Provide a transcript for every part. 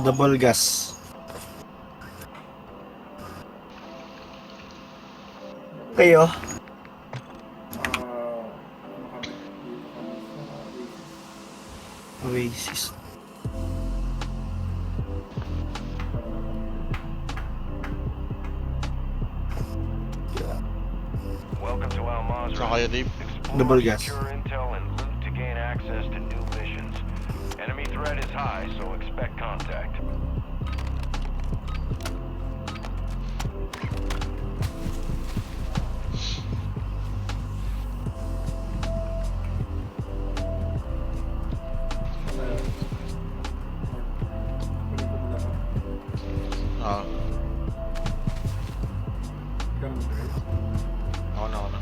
Double gas. Kayo? Oasis. Welcome to Al Mazrah. Saan kayo, Dave? Double Explore gas. secure intel and loot to gain access to new missions. Enemy threat is high, so expect contact. Ah, ako na.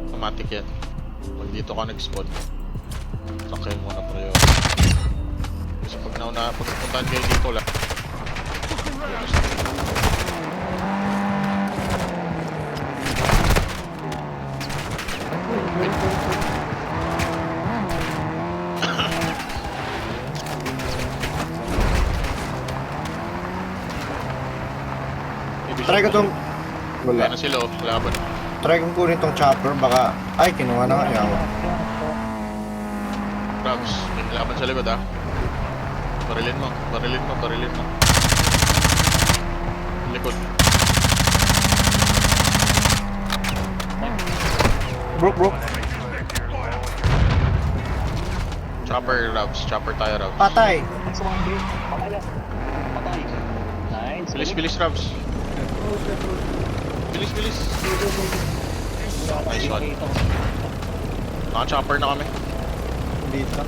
Automatic yan. Pag dito ka nag-spawn, sakay mo na priyo. Kasi pag pagpuntahan kayo dito lang. Try ko tong... Wala Wala. na sila, laban. Try kong kunin tong chopper, baka... Ay, kinuha na nga yawa. Krabs, may laban sa likod, ah. Barilin mo. Likod. Broke. Chopper, Krabs. Chopper tayo, Krabs. Patay! Bilis, Krabs. Bilis. Nice one. Naka-chopper na kami. Dito.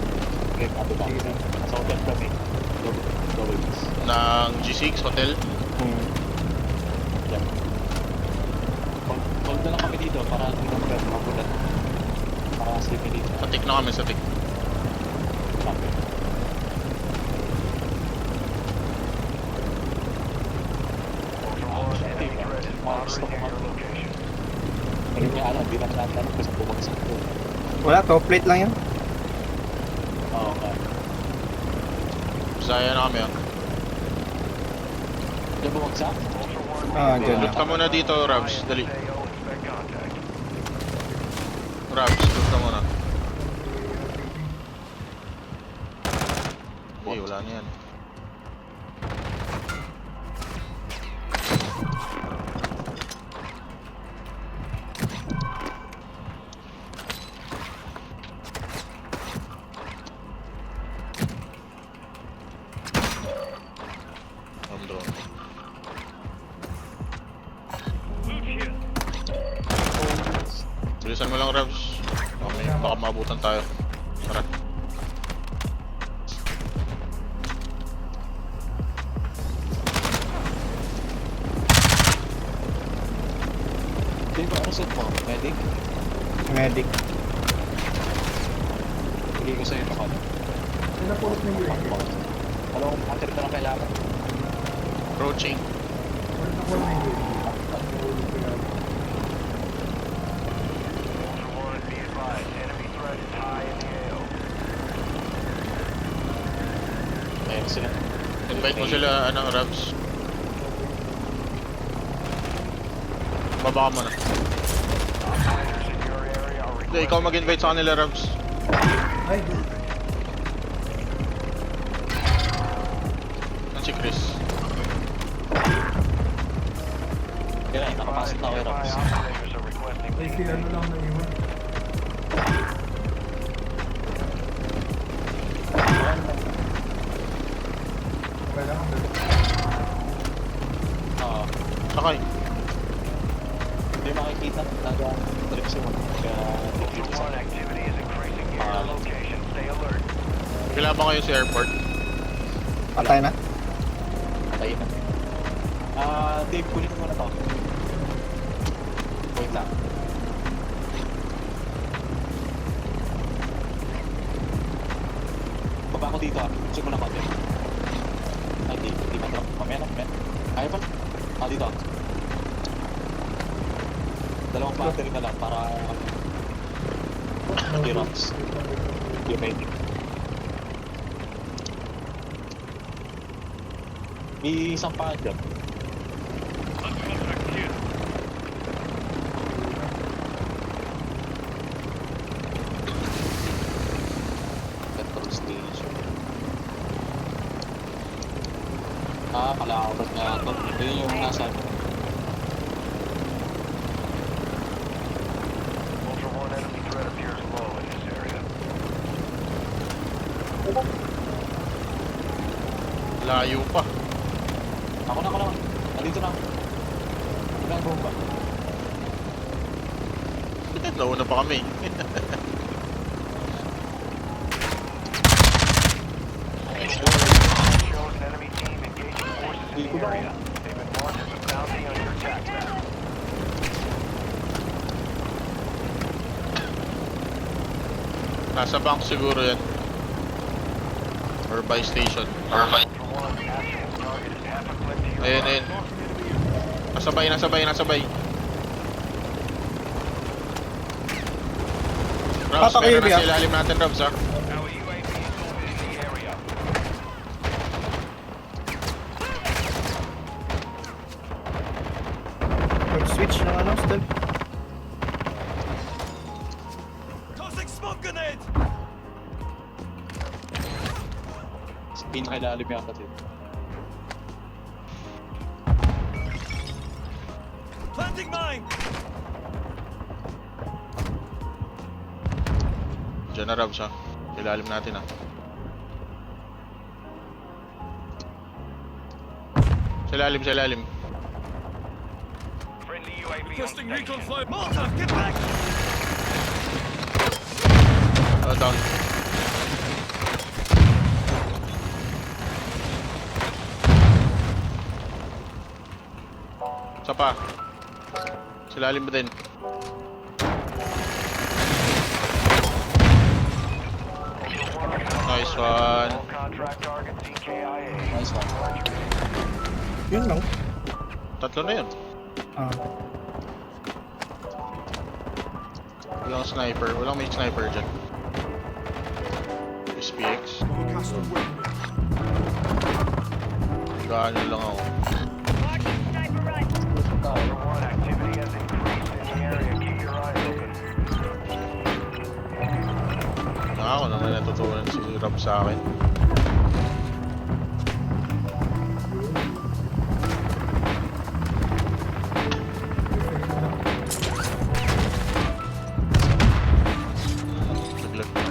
Ng G6 Hotel. Hold na lang kami dito para hindi na magulat. Para sleep dito. Satik na kami, satik. Gusto ko nga. Hindi niya alam, di lang natin alam kasi bumagsak ko. Wala, top plate lang yun. Oo nga. Bisaya na kami, ah. Diyan bumagsak? Ah, dyan Loot lang. ka muna dito, Rabs. Dali. Rabs, loot ka muna. Eh, wala na yan. Ang drone. Bilisan mo lang, Rabs. Okay, baka maabutan tayo. Tara. Dave, ano set mo? Medic? Medic. Hindi ko sa'yo nakala. Pinapulot na yung Alam kong hunter na lang kailangan. Approaching. Nakuha na yung Be advised, enemy threat is high in the AO. Ayun sila. Invite mo sila, ano, Rabs. Baba ka muna. Operators in your area are Hindi, ikaw mag-invite sa kanila, Rabs. Ay, Yan si Chris. Kaya na, nakapasok na ako yung Rams. Operators are requesting ay si ano lang na iwan. Kailangan dito. Oo. Sakay. Hindi makikita. Nag-trip si Juan. Kaya Ultra One activity is increasing near your location. Stay alert. Kailan ba kayo sa airport? Patay na. patayin na. Dave, kunin mo na to. Wait lang. Baba ko dito ah. Check mo na konti. Ay, di matrap. Mamaya na, mamaya. Kaya pa? Dito ah. Dalawang battery na lang para T-Rox. Yung medic. May isang paan dyan. Petrol station. Kalakabas nga ito. Ito yung nasa Ultra One, enemy threat appears low in this area. Layo pa. Ako na. Nandito na. Ilang bomba? Nauna pa kami. Shows an enemy team engaging forces in the area. They've been marked as a bounty on your attack map. Nasa bank siguro yan. Or by station. Ultra One, actual target is half a click to your Ayun, right. ayun. Nasabay. Robs, Papakiri meron na ah. sa ilalim natin, Robs, ha? Our UAV is orbiting the area. Mag-switch ng ano, step. Pinakailalim yata dito. Diyan na, Robs, ha? Sa ilalim natin, ha? Sa ilalim. Friendly UAV on station. Oh, down. Isa pa. Sa ilalim ba din? Nice one. All contract target CKIA. Nice one. Yun lang. Tatlo na yun. Ah. Walang sniper. Walang may sniper dyan. SPX. Gaano lang ako. Ultra One, activity has increased in the area. Keep your eyes open. Ako naman natutunan si Rob sa akin. Naglag na.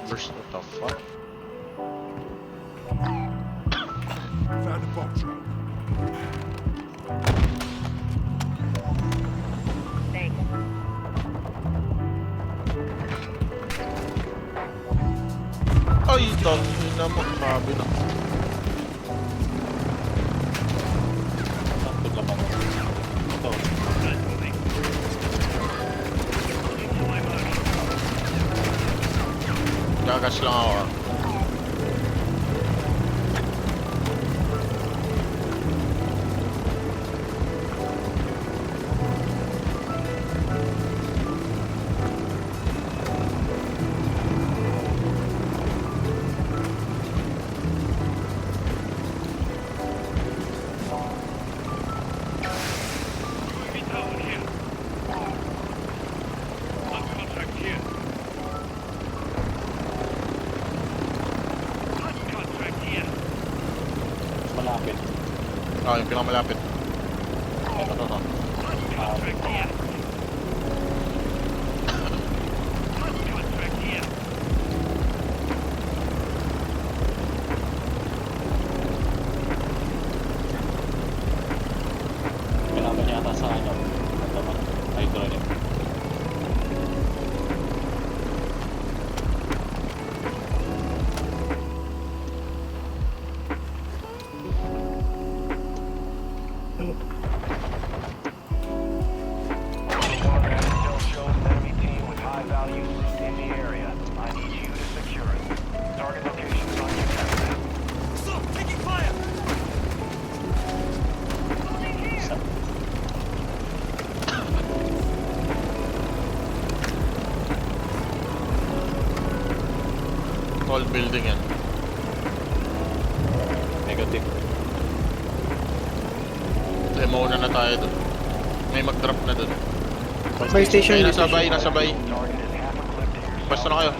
Burst, what the fuck? Found a bomb drone. Ay, dami naman. Sabi na. Sakto naman. Ito. Gagas lang ako. Ah. Malapit. Yung pinakamalapit. Ito. Kailangan yata sa ano. Ito ba? Hydrogen. old building yan. Negative. Demo na tayo dun. May mag-drop na dun. Fire station. Ay, nasabay. Target is half a clip to your Basta na kayo.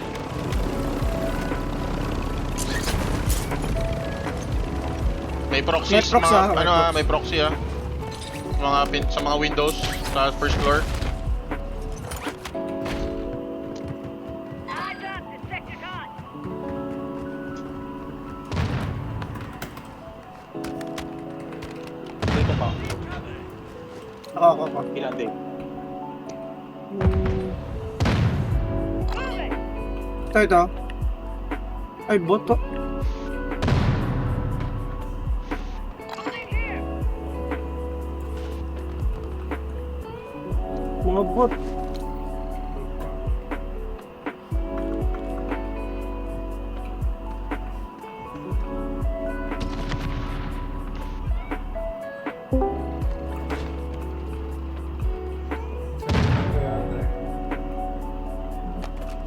May proxy, May proxy, ah. ano ah, may proxy ah. Sa mga windows sa first floor. Eyes up, the sector's hot. Dito pa. Ako. Ilan din? Move it. Ito. Ay, bot to. Moving here. Mga bot.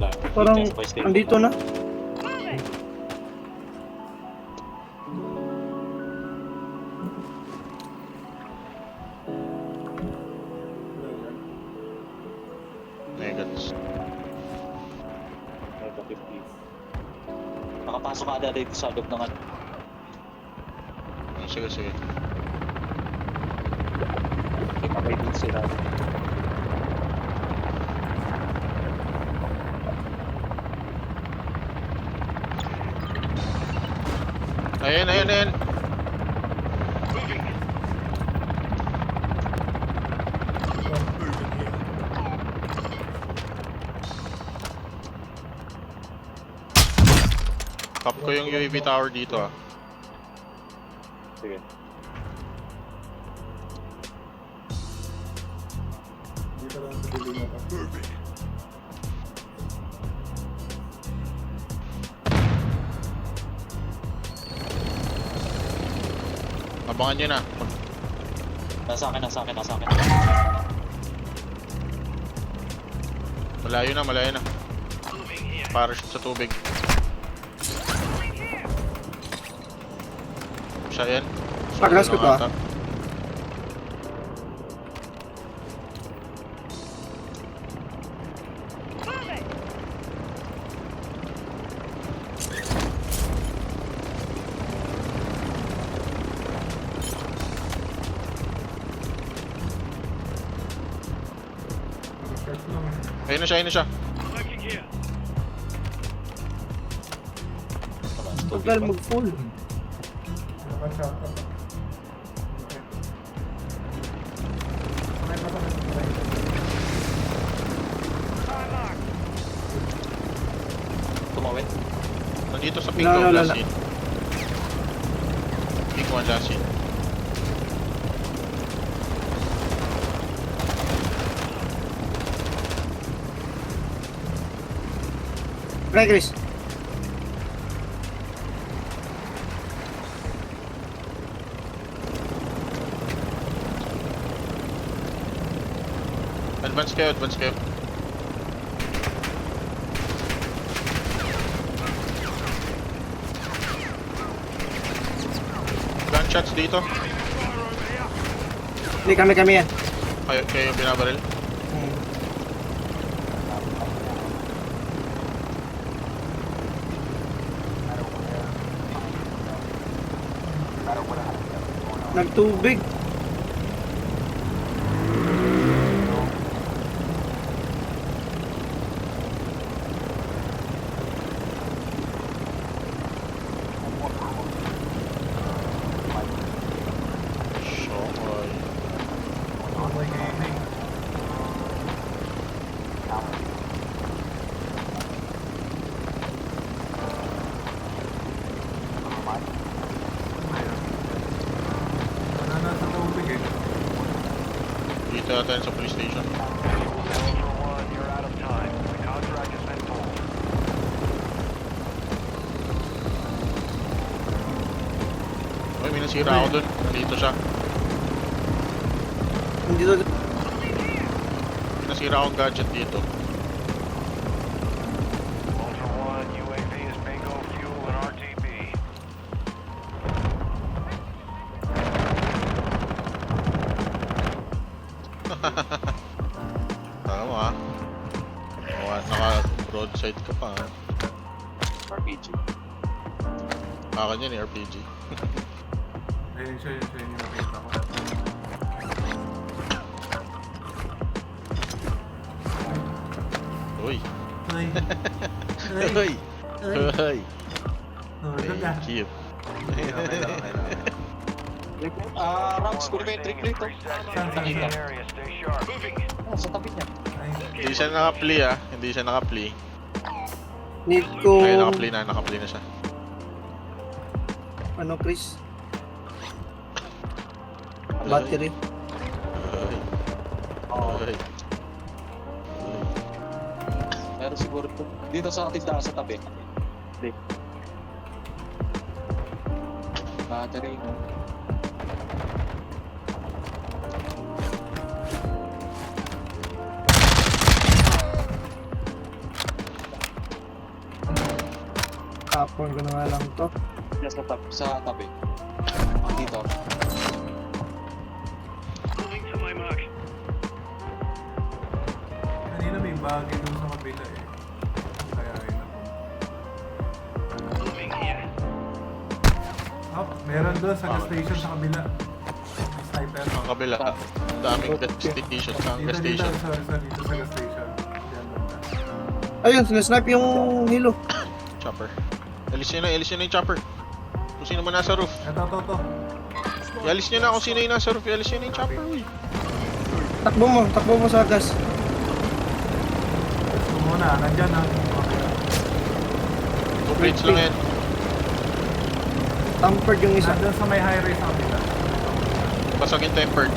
Wala. Parang Dito, sa station. andito na. Move it. Negats. Negative. Nakapasok ka agad dito sa loob ng ano. Sige. May kamay din sila. Ayan. Moving here. Top ko yung UAV tower dito ah. Sige. Dito lang sa building na to. Moving. Abangan nyo na. Nasa akin. Malayo na. Parachute sa tubig. Siya yan. Paglas ko to, ah. ata. Move it. Search lang eh. Ayun na siya. Tagal mag-full. Naka-shot ka pa. Okay. May patamit pa tayo. Tumawid. Nandito sa pink Wala. Lasin. Pink 1 Lasin. Try, Chris. Advance kayo. Gunshots dito. Hindi, kami yan. Kayo yung binabaril. Nagtubig. Shokoy. Okay, gaming. Wala na sa tubig eh. Dito natin sa police station. Ultra One, you're out of time. The contract has been pulled. Uy, may nasira ako dun. Nandito siya. Nandito. May nasira akong gadget dito. Ultra One, UAV is bingo Tama ah. Naka-broadside ka pa ah. RPG. Akin yan eh, RPG. Ayun siya yung nakita ko. Uy! Ay. Uy! Uy! Nahulog ah. Thank you. Okay lang. Rams, kunin mo yung trick rate. Saan? Nakita. Area, stay sharp. Moving. Sa tabi niya. Ay. Hindi siya naka-play ah. Hindi siya naka-play. Need ko, Ay, naka-play na siya. ano Chris? Battery. Uy! Uy! Meron siguro ito. Dito sa tindahan sa tabi. Battery. Tapon ko na nga lang to. Yes, sa tabi. Dito. Moving to my mark. Kanina may bagay doon sa kabila eh. Kaya yun ako. Moving here. Oh, meron doon sa gas station sa kabila. May sniper. Ang kabila. Ang daming gas station sa gas Dito, station. dito sa gas station. Yan banda. Ayun, sinasnipe yung hilo. Chopper. Alis nyo na yung chopper. Kung sino man nasa roof. Ito. Ialis nyo na kung sino yung nasa roof. Ialis nyo na yung chopper. Uy! Takbo mo sa gas. Ito muna, nandyan ha. Okay. 2 plates lang yan. Tampered yung isa. Nandun sa may high rise sa kabila. Basagin tempered.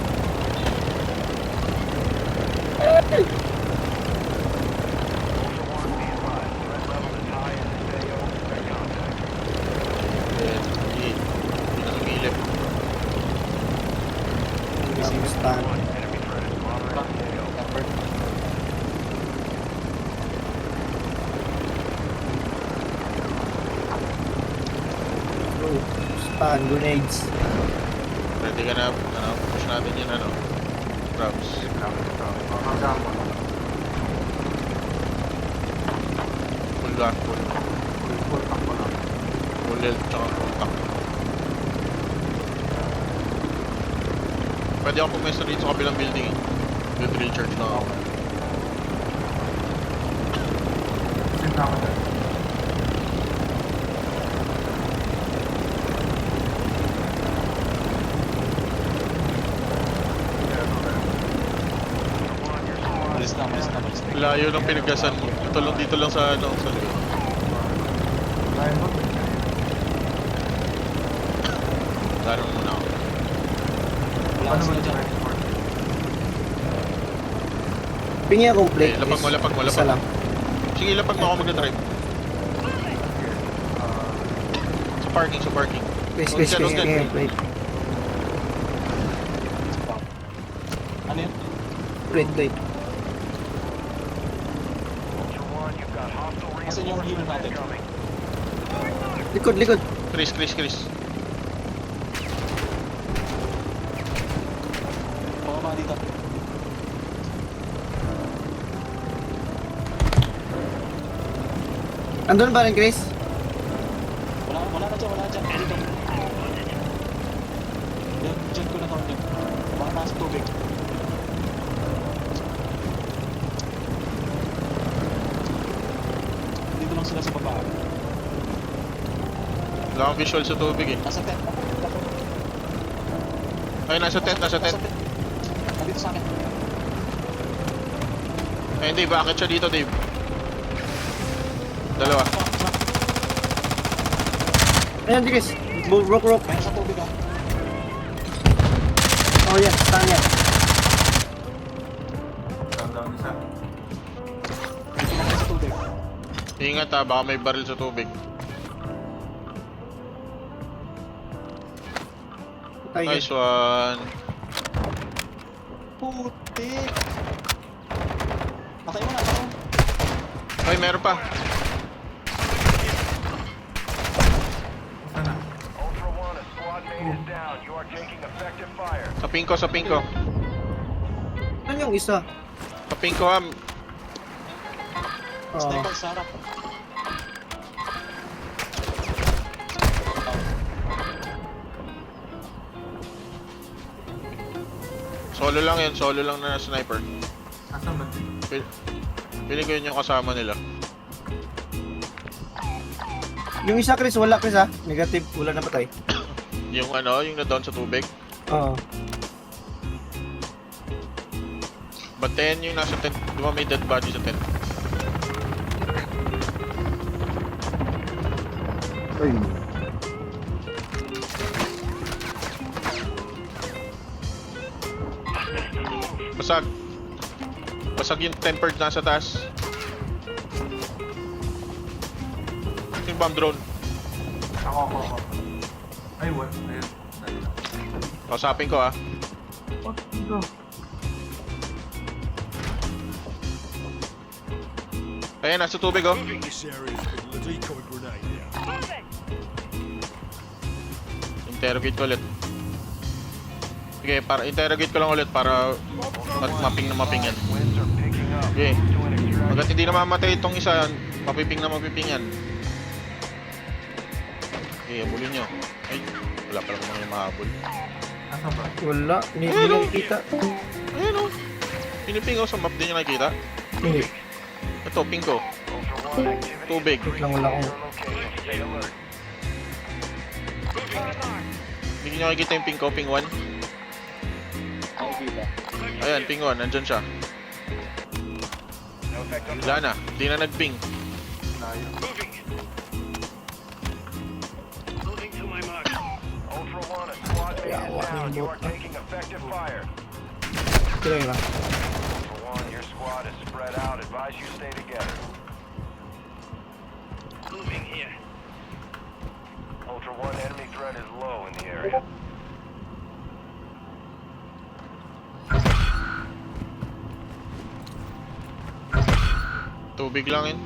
Hindi nakangilip. Yung stand. Enemy threat is moderate in AO. Tempered. Stand, grenades. Ready ka na. Push natin yun Grabs. Full gun. Full health tsaka full tank. Pwede ako pumesto dito sa kabilang building eh. Good recharge na ako. Sit na ako dyan. Malis na. Layo ng pinagasan mo. Dito lang sa sa likod. Kaya mo? Laro muna ako. Wala Paano sila mo dyan. transport? Pingi akong plate. Lapag mo. Isa lang. Sige, lapag mo ako mag-drive. Sa parking. Chris, Huwag dyan. pingi yung plate. Ano yun? Plate. Ultra One, you've got hostile Asan yung hero natin? incoming. Likod. Chris. Pababa dito. Andun ba rin, Chris? Wala na dyan. Dito. Yan, dyan ko na tawag dyan. Baka nasa tubig. Dito lang sila sa baba. Wala akong visual sa tubig eh. Nasa tent. Ay, nasa tent. Nandito sa akin. Ay, Dave, bakit siya dito, Dave? Dalawa. Ayan, Chris. Rock. Meron sa tubig ah. Oh, yan. Stand yan. Down isa. Dito lang sa tubig. Ingat ha, baka may baril sa tubig. Patay Nice yan. one. Putik! Patay mo na. Ay, meron pa. Sana. Ultra One, a squad mate is down. You are taking effective fire. Sa pinko. Ay, yung isa. Kaping ko, Oh. Sniper sa harap. Solo lang yun, solo lang na sniper. Asan ba? Pili ko yun yung kasama nila. Yung isa, Chris, wala, Chris, ha? Negative, wala na patay. Yung ano, yung na down sa tubig. Oo. Bantayan yung nasa tent. Di ba may dead body sa tent? Ay. Basag. Basag yung tempered nasa taas. Yung bomb drone. Ako. Ay, what? Ayan. Kausapin ko, What? Ito. Ayan, nasa tubig, oh. This area is a decoy grenade here. Moving. Interrogate ko ulit. Sige, para interrogate ko lang ulit para mapping na mapping yan. Winds are picking up. Okay. Doing extraction. Hanggat hindi na mamatay itong isa, mapiping na mapiping yan. Okay, habulin nyo. Ay, wala pala kung mga mahabol. Asan ba? Wala, hindi Ayun, oh. nakikita. Ayan, oh. Piniping, oh, sa map din nyo nakikita. Hindi. Ito, ping ko. Ultra One activity. Tubig. Wait lang, wala akong... Your location. Stay alert. Hindi nyo nakikita yung ping ko, ping 1. Nakikita. Ayan, ping 1, nandyan siya. No effect on Wala na, hindi na nag-ping. Layo. Ultra One, a squad mate is down. You are taking effective fire. Kira yun lang. Ultra One, your squad is spread out. Advise you stay together. Moving here. Ultra One, enemy threat is low in the area. Tubig lang yun.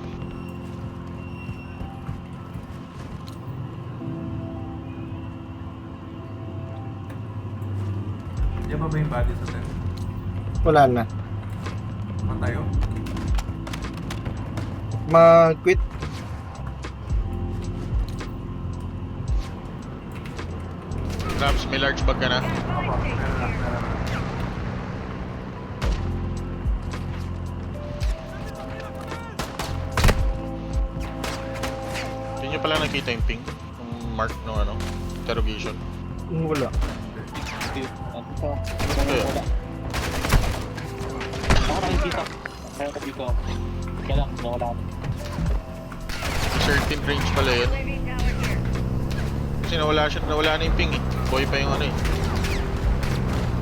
Diyan ba yung body sa tent? Wala na. Matayo? Mag-quit. Grabs, may large bag ka na. Meron lang. Hindi nyo pala nakita yung ping. Yung mark no ano, interrogation. Wala. Steve. Ito. Kaya, Ako nakikita. Kaya ko dito. Kaya lang, nawala ako. certain range pala yun. UAV tower here. Kasi nawala na yung ping eh. Boy pa yung ano eh.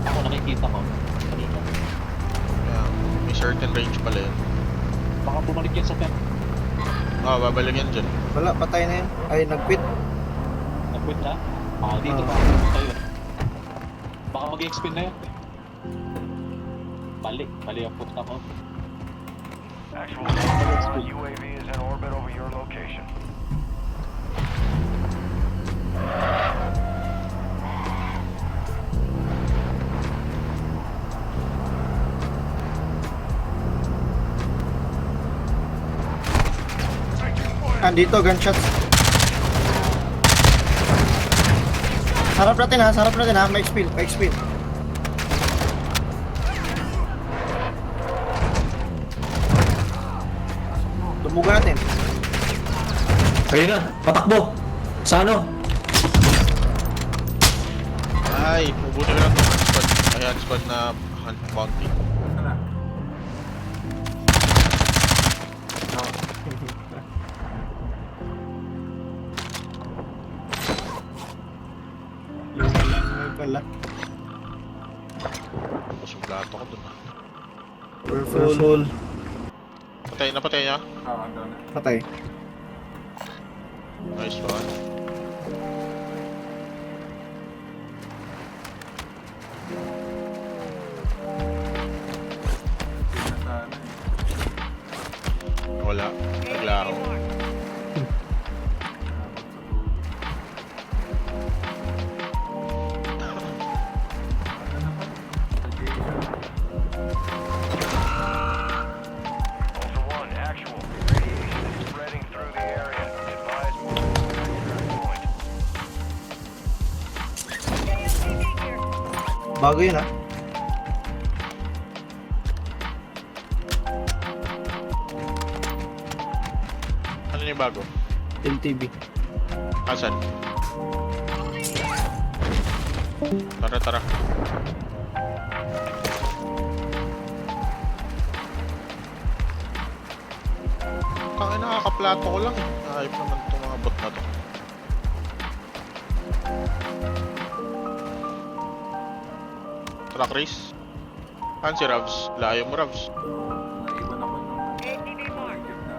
Ako nakikita ko. Kanina. Kaya, may certain range pala yun. Baka bumalik yan sa tent. Babalik yan dyan. Wala, patay na yun. Ay, nag-quit. Nag-quit na. Dito Ah. pa. Tayo. Baka mag-expand na yan. Mali ang punta mo. Actual Ultra One, UAV is in orbit over your location. Dito, gunshots. Sarap natin ha. May XP. Tumugan natin. Ayun na, patakbo. Sa ano? Ay, ubusin ko lang itong squad. Ayan, squad na hunt bounty. Asan na? May pala. Tapos yung plato ko dun. Full. Napatay niya? Ando na. Patay. Nice one. Hindi na sana eh. Wala. Naglaro. Ano na ba? Sa Jason. Bago yun ah. Ano yung bago? LTV. Asan? Tara, tara. Tangin, nakakaplato ko lang eh. Ayop naman itong mga bot na to. Truck race? Saan si Ravs? Layo mo, Ravs. Naiwan ako nung ATV mark. gitna.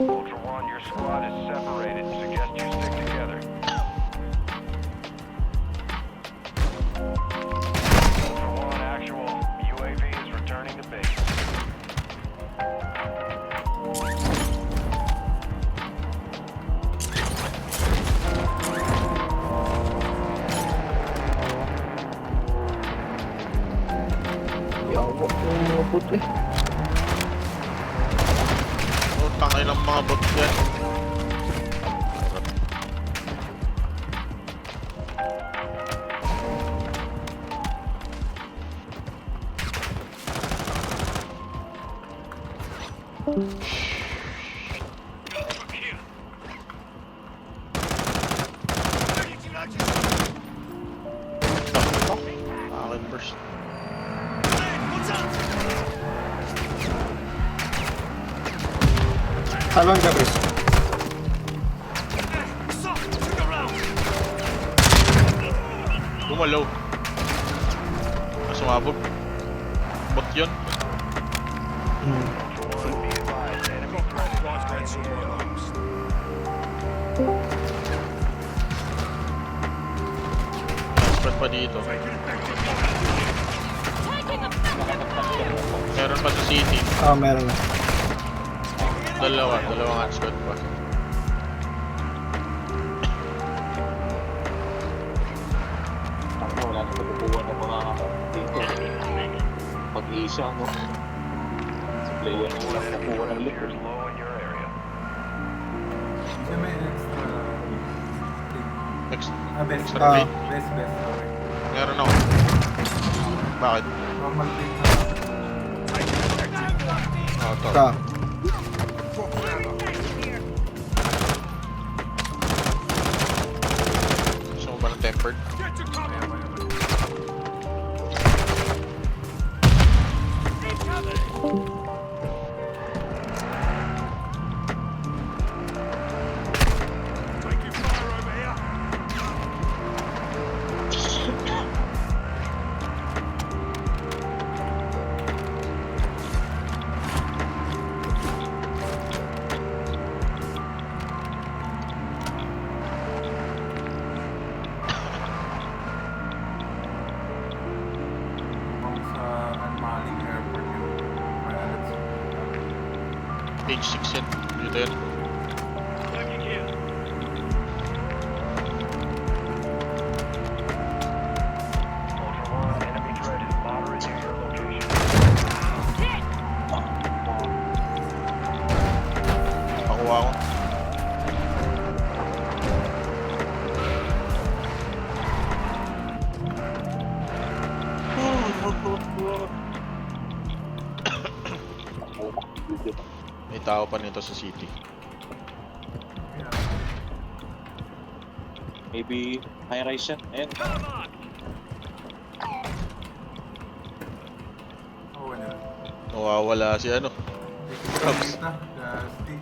Ultra One, your squad is separated. Suggest you stick together. Ultra One, actual. UAV is returning to base. Yawa yung mga puti. Oh, tangin ng mga bot yan. Akin burst. Salon ka, Chris. Gumalaw. Sumabog. Bot yun. Ultra One, be advised. Enemy threat is high in the area. Spread pa dito. Meron pa sa city. Ah, meron na. Dalawang hotspot pa. Ako, wala na pagkukuha ng mga dito. Pag-iisa, no? Sa player mo lang nakuha ng liquor. Appears low in your area. Kasi may extra thing. Next. Best. Extra Ah. plate. Best. Okay. Meron ako. Bakit? Normal thing sa Oh, to. Ka. Gusto mo ba ng tempered? Taking fire over here. kung sa Anmaling Airport yung pilots. Page 6 yan. Dito yan. Taking here. Ultra One, enemy threat is moderate near your location. Pakuha ko. May tao pa nito sa city. Maybe high rise yan. Ayan. Oh, wala. Nawawala si ano. Props. Stick.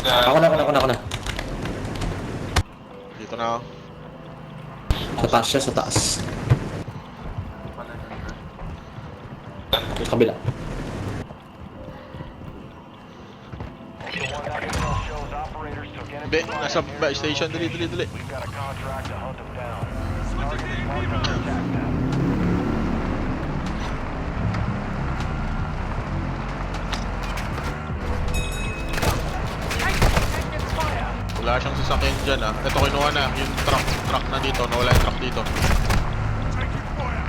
Ako na. Dito na ako. Sa taas siya, sa taas. Pala ganda. Sa kabila. Ultra One, that intel shows operators took enemy Hindi, nasa fire near your station. Dali. location. We've got a contract to hunt them down. Target is marked on the attack map. Wala siyang sasakyan dyan ah. Ito kinuha na. Yung truck na dito. Nawala yung truck dito. Taking fire.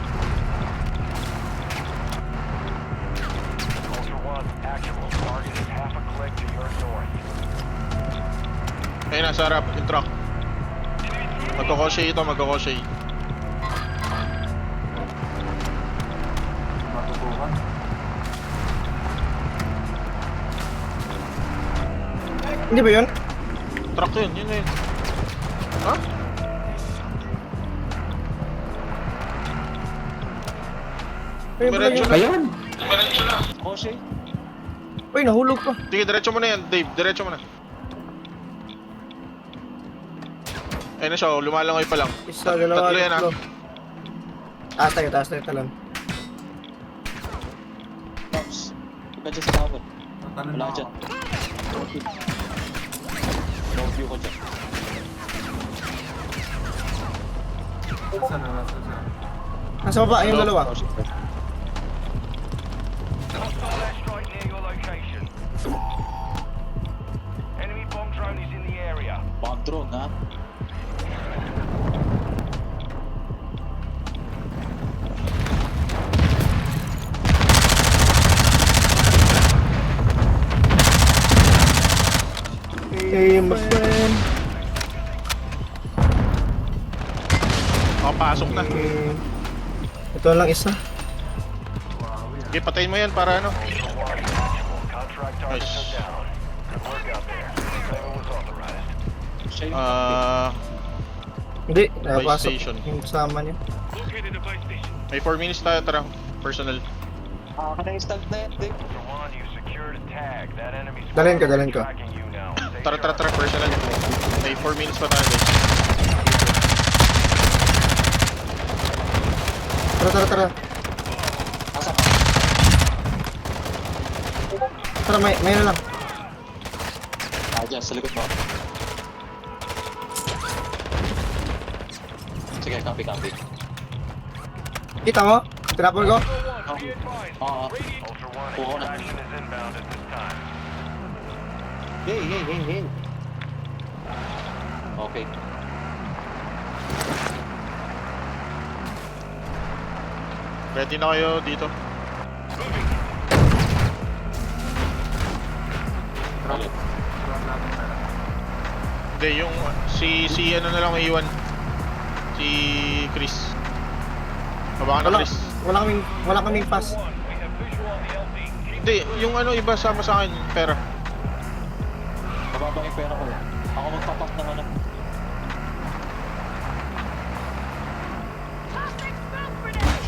Ultra One, Ayun na, sa harap, yung truck. Magkakoshay ito, magkakoshay. Matutukan. Hindi ba yun? Truck yun, yun na yun. Ha? Ayun pala Diretso yun. na. Ayun! Koshe. Uy, nahulog pa. Sige, diretso mo na yan, Dave. Diretso mo na. Ayun na siya, oh, lumalangoy pa lang. Isa, dalawa, Tatlo yan, tatlo. Taas tayo talon. Pops. Huwag ka dyan sa tower. Tatalon Wala na dyan. ako. No view ko dyan. Nasaan na, nasaan siya? Nasa baba, yung dalawa. Koshe. Hostile airstrike near your location. Enemy bomb drone is in the area. Bomb drone, ha? Hey, my friend. Pasok na. Ito lang isa. Sige, patayin mo yan para ano. Contract targets are down. Good work out there. Payment was authorized. Siya yung Hindi, Buy napasok station. yung kasama niya. Located a buy station. May 4 minutes tayo, tara. Personal. na-install na yan, Dave. Ultra One, you secured a tag. That enemy Dalhin ka. tracking you now. Stay Tara, sharp. personal. May 4 minutes pa tayo, guys. Tara. Asa ka? Tara, may na lang. Dyan, sa likod mo. Sige, kampi. Kita mo? Tinapol ko? Be advised. Oo. Ultra One, Oo na. extraction is inbound at this time. Hey. Okay. Ready na kayo dito. Roll. Hindi, yung si ano na lang may iwan. Si Chris. Baba ka na, Chris. Wala kaming pass. One, we have visual on the LZ. Keep Hindi, yung ano iba sama sa akin, pera. Mababa yung pera ko. Ako magpapak naman ako. Toxic smoke grenade!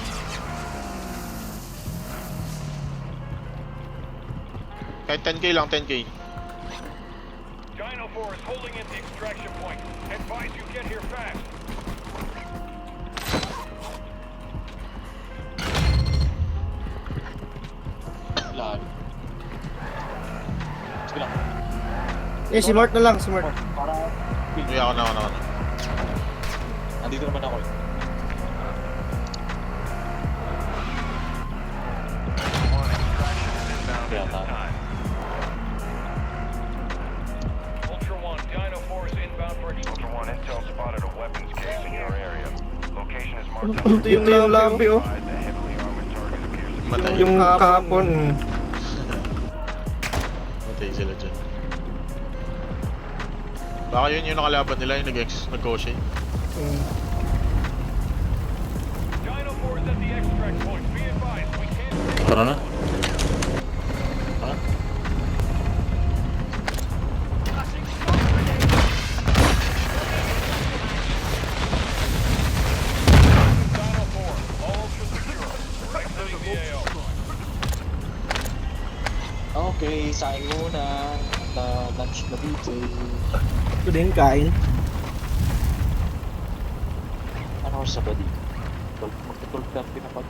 Kahit 10k lang, 10k. Dino 4 is holding at the extraction point. Advise you get here fast. Lahat. Sige lang. Si Mort na lang, si Mort. Para... Uy, ako na. Nandito naman ako eh. one, extraction is inbound Yeah, at this man. time. Ultra One, Dino 4 is inbound for Ultra One, intel spotted a weapons case in your area. Location is marked Ito as yung labi, oh. the heavily armored target appears to be Matay. Yung kahapon. Matay sila dyan. Baka yun yung nakalaban nila, yung nag-Goshay. Dino 4 is at the extract point. Be advised, we can't... Tara na. Dino 4, all ultra secure. Exiting the AO. Okay, saing muna. Na-lunch na dito. Ito din, kain. Ano sa ba dito? Magka-12 na pa.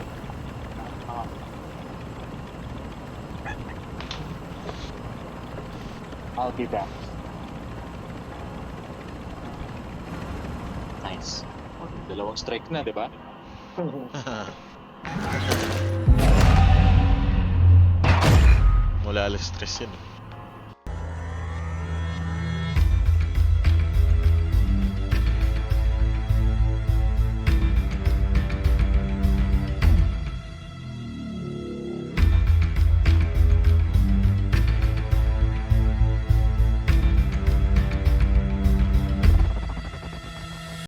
I'll be back. Nice. Dalawang strike na, di ba? Wala alas stress yun.